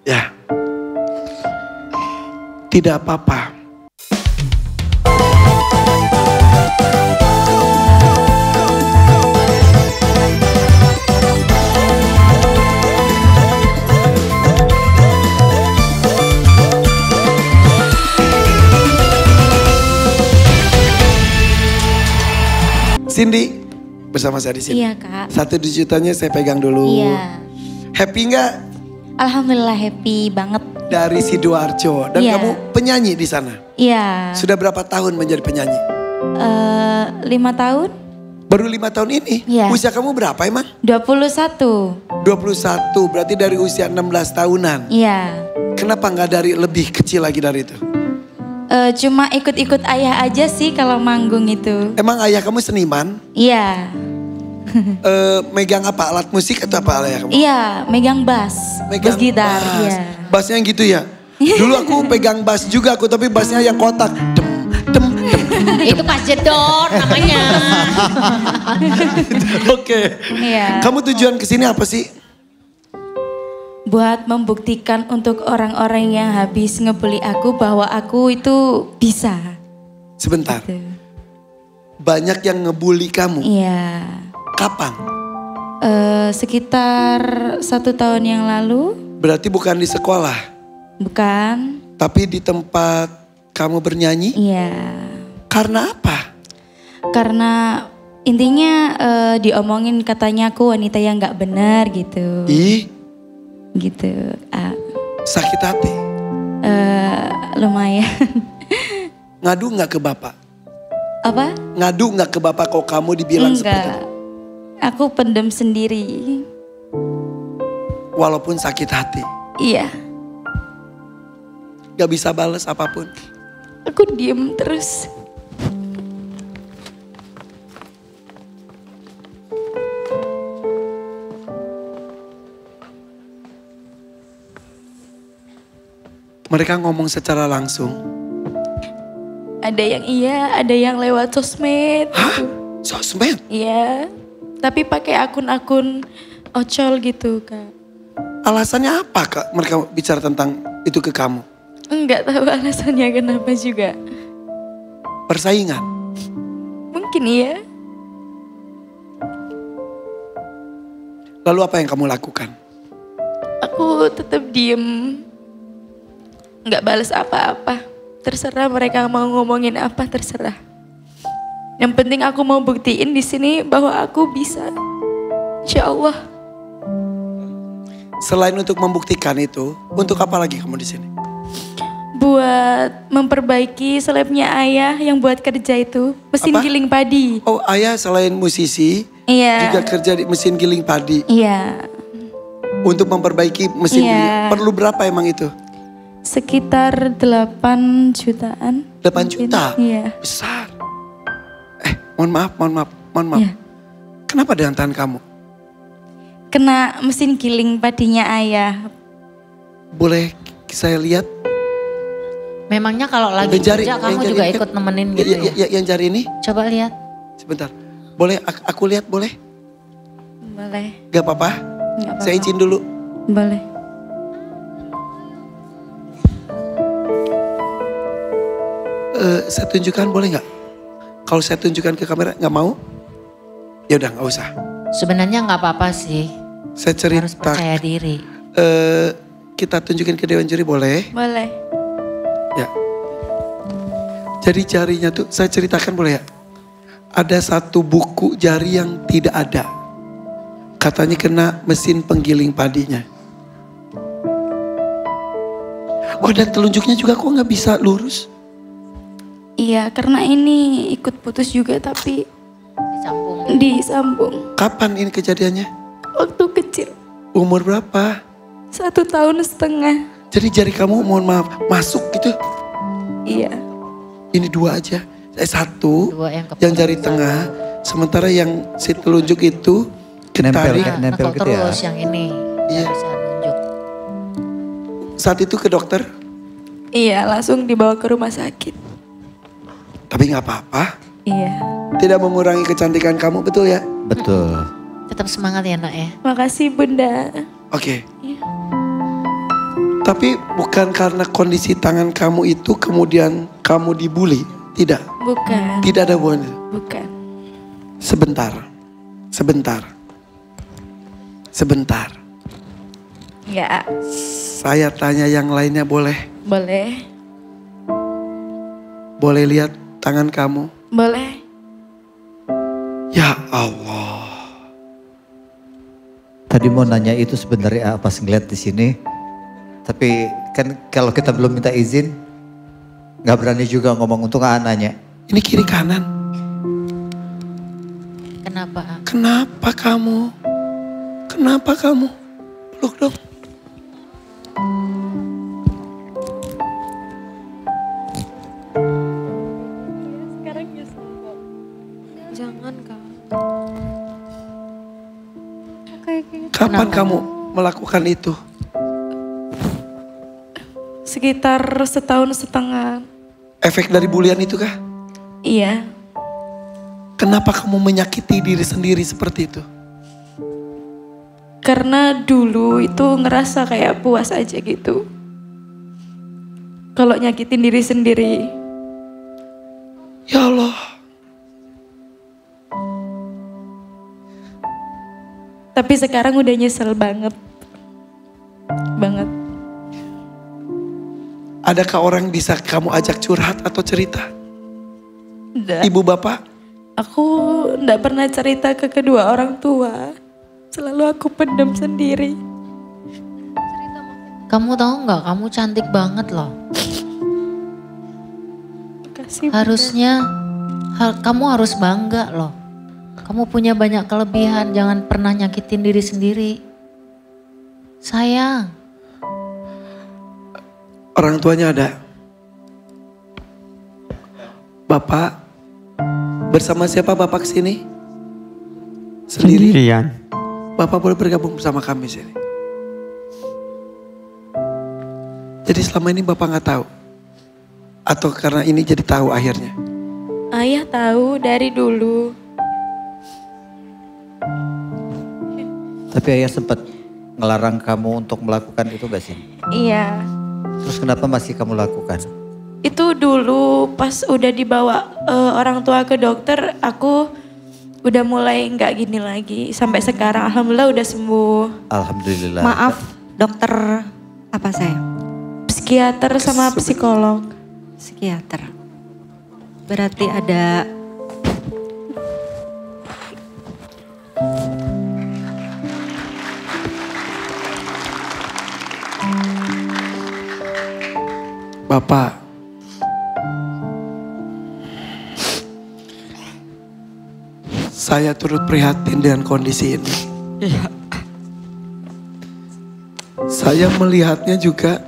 Ya. Tidak apa-apa. Cindy bersama saya di sini. Iya Kak. 1 jutanya saya pegang dulu. Iya. Happy nggak? Alhamdulillah happy banget. Dari Sidoarjo dan Iya. kamu penyanyi di sana. Iya. Sudah berapa tahun menjadi penyanyi? 5 tahun? Baru 5 tahun ini? Iya. Usia kamu berapa emang? 21. 21, berarti dari usia 16 tahunan. Iya. Kenapa nggak dari lebih kecil lagi dari itu? Cuma ikut-ikut ayah aja sih kalau manggung itu. Emang ayah kamu seniman? Iya. Megang apa? Alat musik atau apa ayah kamu? Iya, megang bass. Bass gitar. Iya. Bassnya yang gitu ya? Dulu aku pegang bass juga aku, tapi bassnya yang kotak. Dem, dem, dem. Itu pas jedor namanya. Oke. Iya. Kamu tujuan kesini apa sih? Buat membuktikan untuk orang-orang yang habis ngebully aku bahwa aku itu bisa. Sebentar. Gitu. Banyak yang ngebully kamu. Iya. Kapan? Sekitar 1 tahun yang lalu. Berarti bukan di sekolah, Bukan. tapi di tempat kamu bernyanyi. Iya. Karena apa? Karena intinya diomongin katanya aku wanita yang gak benar gitu. Ih, Gitu. sakit hati. Lumayan. Ngadu nggak ke bapak? Apa? Ngadu nggak ke bapak kok kamu dibilang seperti Enggak. itu? Aku pendem sendiri. Walaupun sakit hati. Iya. Gak bisa balas apapun. Aku diem terus. Mereka ngomong secara langsung. Ada yang iya, ada yang lewat sosmed. Hah? Sosmed? Iya. Tapi pakai akun-akun ocol gitu Kak. Alasannya apa kak mereka bicara tentang itu ke kamu? Enggak tahu alasannya kenapa juga. Persaingan? Mungkin iya. Lalu apa yang kamu lakukan? Aku tetap diem. Enggak balas apa-apa. Terserah mereka mau ngomongin apa, terserah. Yang penting aku mau buktiin di sini bahwa aku bisa. Insya Allah. Selain untuk membuktikan itu, untuk apa lagi kamu di sini? Buat memperbaiki selebnya ayah yang buat kerja itu. Mesin Apa? giling padi. Oh ayah selain musisi, Iya. juga kerja di mesin giling padi. Iya. Untuk memperbaiki mesin Iya. giling. Perlu berapa emang itu? Sekitar 8 jutaan. 8 mungkin. juta? Iya. Besar. Mohon maaf. Iya. Kenapa dengan tangan kamu? Kena mesin giling padinya ayah. Boleh saya lihat? Memangnya kalau lagi Yang jari- kerja yang kamu jari juga ini kan- ikut nemenin gitu ya? Yang jari ini? Coba lihat. Sebentar. Boleh aku lihat boleh? Boleh. Gak apa-apa? Nggak apa-apa. Saya izin dulu. Boleh. Saya tunjukkan boleh nggak? Kalau saya tunjukkan ke kamera nggak mau? Ya udah nggak usah. Sebenarnya nggak apa-apa sih. Saya Harus cerita. percaya diri. Kita tunjukin ke Dewan Juri boleh? Boleh. Ya. Jadi jarinya tuh saya ceritakan boleh ya? Ada satu buku jari yang tidak ada. Katanya kena mesin penggiling padinya. Oh dan telunjuknya juga kok nggak bisa lurus? Iya, karena ini ikut putus juga tapi Disambung. disambung. Kapan ini kejadiannya? Waktu kecil. Umur berapa? 1,5 tahun. Jadi jari kamu mohon maaf masuk gitu? Iya. Ini 2 aja. Satu Dua yang yang jari tengah. Sementara yang si telunjuk itu ketarik. Nempel gitu ya? terus yang ini. Iya. Bisa nunjuk. Saat itu ke dokter. Iya, langsung dibawa ke rumah sakit. Tapi nggak apa-apa. Iya. Tidak mengurangi kecantikan kamu betul ya? Betul. Tetap semangat ya nak ya. Makasih Bunda. Oke. Iya. Tapi bukan karena kondisi tangan kamu itu kemudian kamu dibully, tidak? Bukan. Tidak ada hubungannya. Bukan. Sebentar, sebentar, sebentar. Ya, Saya tanya yang lainnya boleh? boleh. Boleh lihat tangan kamu? Boleh. Ya Allah. Tadi mau nanya itu sebenarnya pas ngeliat di sini. Tapi kan kalau kita belum minta izin, nggak berani juga ngomong, untuk nanya. Ini kiri kanan. Kenapa? Kenapa kamu? Kenapa kamu? Peluk dong. Jangan kak. Kapan kamu melakukan itu? Sekitar setahun setengah. Efek dari bulian itu kah? Iya. Kenapa kamu menyakiti diri sendiri seperti itu? Karena dulu itu ngerasa kayak puas aja gitu. Kalau nyakitin diri sendiri. Ya Allah. Tapi sekarang udah nyesel banget. Banget. Adakah orang bisa kamu ajak curhat atau cerita? Nggak. Ibu bapak? Aku nggak pernah cerita ke kedua orang tua. Selalu aku pendam sendiri. Kamu tahu nggak? Kamu cantik banget loh. Makasih. Harusnya kamu harus bangga loh. Kamu punya banyak kelebihan. Jangan pernah nyakitin diri sendiri. Sayang. Orang tuanya ada. Bapak bersama siapa bapak kesini? Sendiri? Sendirian. Bapak boleh bergabung bersama kami sini. Jadi selama ini bapak nggak tahu? Atau karena ini jadi tahu akhirnya? Ayah tahu dari dulu. Tapi ayah sempat ngelarang kamu untuk melakukan itu gak sih? Iya. Terus kenapa masih kamu lakukan? Itu dulu pas udah dibawa orang tua ke dokter, aku udah mulai nggak gini lagi. Sampai sekarang alhamdulillah udah sembuh. Alhamdulillah. Maaf, dokter apa saya? Psikiater sama psikolog. Psikiater. Berarti ada Bapak, saya turut prihatin dengan kondisi ini. Iya. Saya melihatnya juga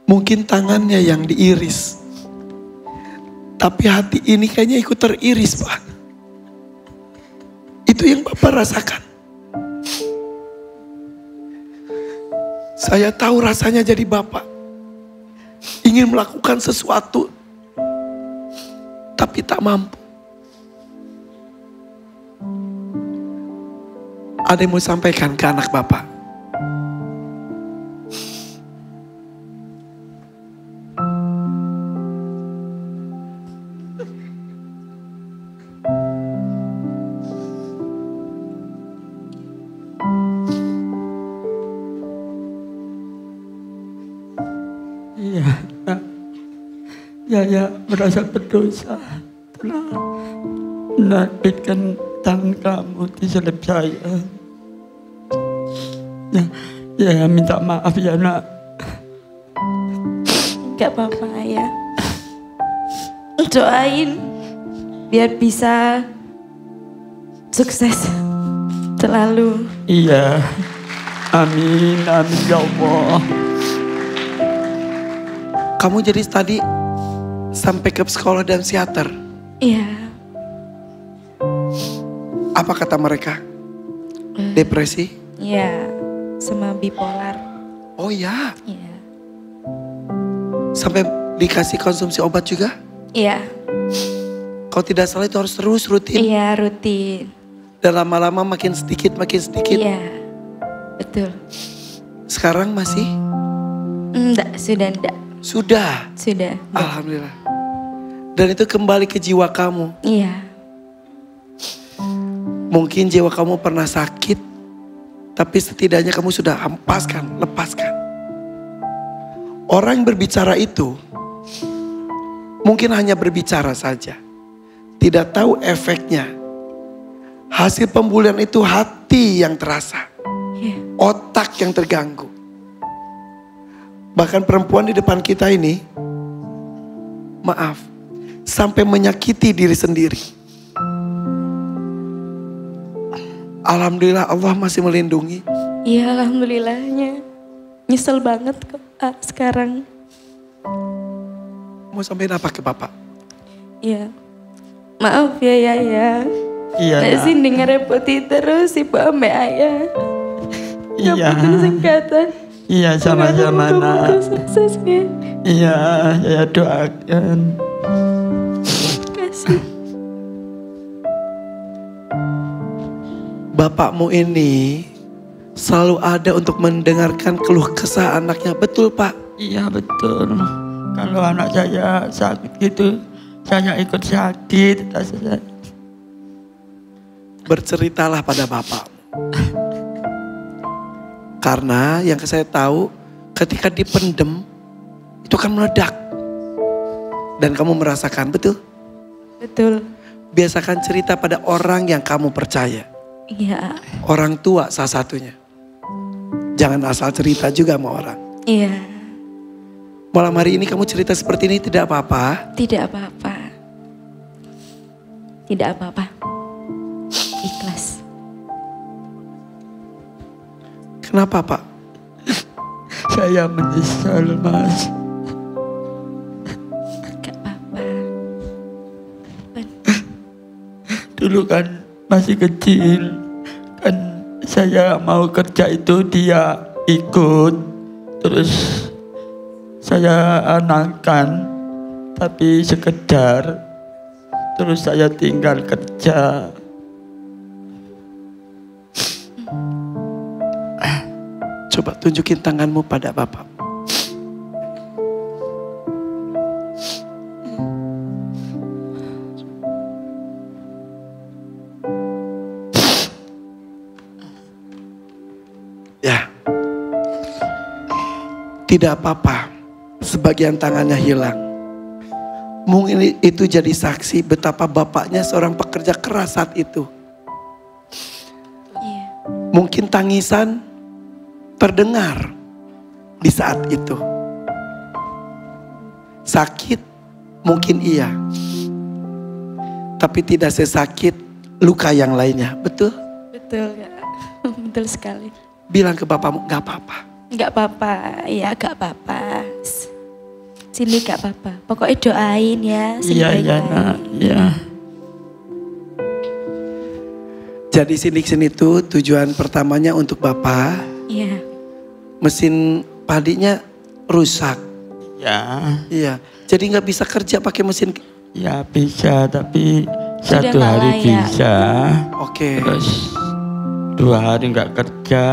mungkin tangannya yang diiris. Tapi hati ini kayaknya ikut teriris, Pak. Itu yang Bapak rasakan. Saya tahu rasanya jadi bapak. Ingin melakukan sesuatu. Tapi tak mampu. Ada yang mau sampaikan ke anak bapak? Iya. Ya merasa berdosa telah menerbitkan tangan kamu di selip saya. Ya minta maaf ya nak. Gak apa-apa ya. Doain biar bisa sukses selalu. Iya. Amin, amin ya Allah. Kamu jadi tadi sampai ke psikolog dan psikiater. Iya. Apa kata mereka? Depresi? Iya. Sama bipolar. Oh ya, Iya. sampai dikasih konsumsi obat juga? Iya. Kalau tidak salah itu harus terus rutin. Iya rutin. Dan lama-lama makin sedikit. Iya. Betul. Sekarang masih? Enggak, sudah enggak. Sudah. Alhamdulillah. Dan itu kembali ke jiwa kamu. Iya. Mungkin jiwa kamu pernah sakit, tapi setidaknya kamu sudah lepaskan. Orang yang berbicara itu mungkin hanya berbicara saja. Tidak tahu efeknya. Hasil pembulian itu hati yang terasa. Otak yang terganggu. Bahkan perempuan di depan kita ini, maaf, sampai menyakiti diri sendiri. Alhamdulillah Allah masih melindungi. Iya, alhamdulillahnya. Nyesel banget kok sekarang. Mau sampein apa ke Bapak? Iya. Maaf ya ya. Iya. Nek sini ngerepoti terus ibu ambek ayah. Iya. Singkatan. Iya, sama-sama nak. Suksesnya. Iya, saya doakan. Kasih. Bapakmu ini selalu ada untuk mendengarkan keluh kesah anaknya. Betul Pak? Iya betul. Kalau anak saya sakit gitu, saya ikut sakit. Berceritalah pada Bapak. Karena yang saya tahu ketika dipendem itu kan meledak. Dan kamu merasakan, betul? Betul. Biasakan cerita pada orang yang kamu percaya. Iya. Orang tua salah satunya. Jangan asal cerita juga sama orang. Iya. Malam hari ini kamu cerita seperti ini tidak apa-apa. Tidak apa-apa. Tidak apa-apa. Ikhlas. Kenapa Pak? Saya menyesal Mas. Gak apa-apa. Dulu kan masih kecil. Kan saya mau kerja itu dia ikut. Terus saya anakkan. Tapi sekedar. Terus saya tinggal kerja. Coba tunjukin tanganmu pada Bapak. Ya. Tidak apa-apa. Sebagian tangannya hilang. Mungkin itu jadi saksi betapa bapaknya seorang pekerja keras saat itu. Iya. Mungkin tangisan terdengar di saat itu. Sakit mungkin iya. Tapi tidak sesakit luka yang lainnya. Betul? Betul ya. Betul sekali. Bilang ke bapakmu gak apa-apa. Gak apa-apa. Iya gak apa-apa. Sini gak apa-apa. Pokoknya doain ya. Iya, iya nak. Iya. Jadi sini itu tujuan pertamanya untuk Bapak. Iya. Mesin padinya rusak. Ya. Iya. Jadi gak bisa kerja pakai mesin. Ya bisa, tapi Sudah satu nggak hari layak. bisa. Oke. Terus 2 hari nggak kerja,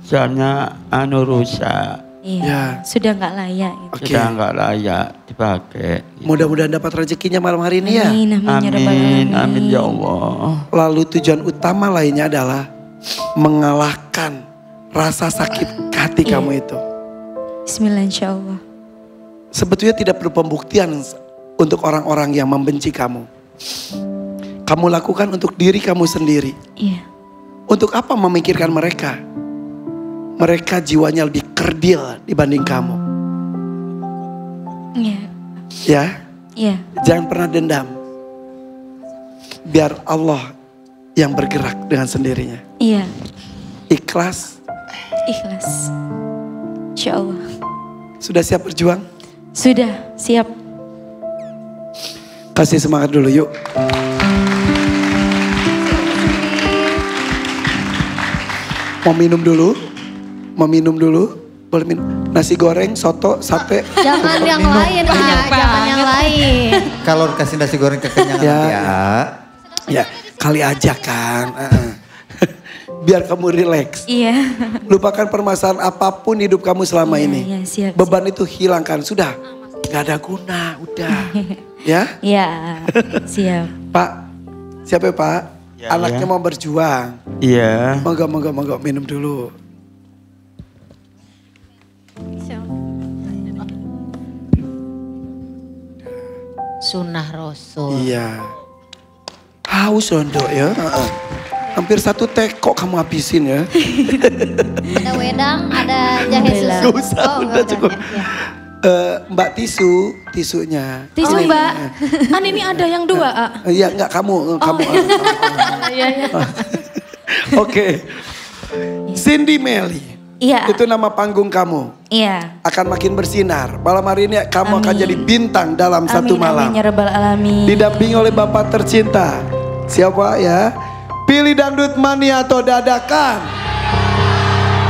soalnya rusak. Iya. Ya. Sudah gak layak. Gitu. Oke. Sudah nggak layak dipakai. Mudah-mudahan dapat rezekinya malam hari ini ya. Amin, amin, ya Rabbal Amin, Alamin. amin ya Allah. Lalu tujuan utama lainnya adalah mengalahkan rasa sakit hati Iya. kamu itu. Bismillah insya Allah. Sebetulnya tidak perlu pembuktian untuk orang-orang yang membenci kamu. Kamu lakukan untuk diri kamu sendiri. Iya. Untuk apa memikirkan mereka? Mereka jiwanya lebih kerdil dibanding kamu. Iya. Ya, Iya. jangan pernah dendam. Biar Allah yang bergerak dengan sendirinya. Iya. Ikhlas. Ikhlas. Insya Allah. Sudah siap berjuang? Sudah siap. Kasih semangat dulu yuk. Mau minum dulu? Mau minum dulu? Boleh minum. Nasi goreng, soto, sate. Jangan yang lain, Pak. Jangan yang lain. Kalau kasih nasi goreng kekenyangan Ya. nanti ya. Ya, kali aja kan. biar kamu rileks. Iya. Lupakan permasalahan apapun hidup kamu selama Iya, ini. iya, siap, Beban itu hilangkan, sudah. Gak ada guna, udah. Ya? Iya, siap. Pak, siapa ya Pak? Ya, Anaknya ya. mau berjuang. Iya. Monggo, minum dulu. Sunnah Rasul. Iya. Haus loh Ndok ya. Hampir 1 teko kamu habisin ya. Ada wedang, ada jahe Alhamdulillah. susu. Gak usah, udah cukup. Mbak tisunya. Tisu Ini. Mbak, kan ini ada yang 2 A. Iya enggak kamu. Iya. Oke. Cindy Melly. Iya. Itu nama panggung kamu. Iya. Akan makin bersinar. Malam hari ini kamu akan Amin. jadi bintang dalam satu malam. Amin ya rabbal alamin. Didampingi oleh Bapak tercinta. Siapa ya? Pilih dangdut mania atau dadakan.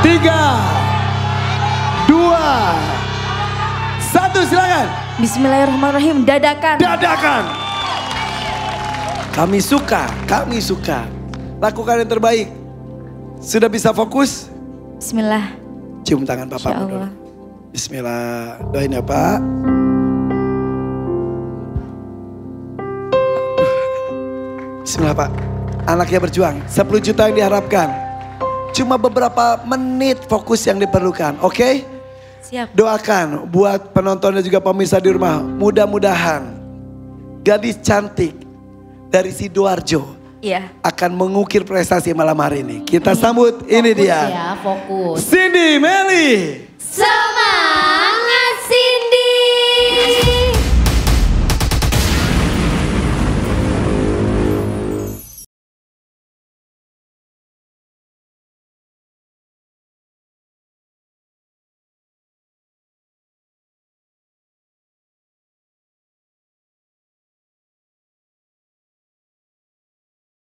3, 2, 1 silakan. Bismillahirrahmanirrahim, dadakan. Dadakan. Kami suka. Lakukan yang terbaik. Sudah bisa fokus? Bismillah. Cium tangan Bapak Insya dulu. Allah. Bismillah. Doain ya Pak. Bismillah Pak. Anaknya berjuang. 10 juta yang diharapkan. Cuma beberapa menit fokus yang diperlukan. Oke? Siap. Doakan buat penonton dan juga pemirsa di rumah. Mudah-mudahan gadis cantik dari Sidoarjo Iya. akan mengukir prestasi malam hari ini. Kita sambut, ini Fokus dia. ya, fokus. Cindy Melly. Semangat Cindy.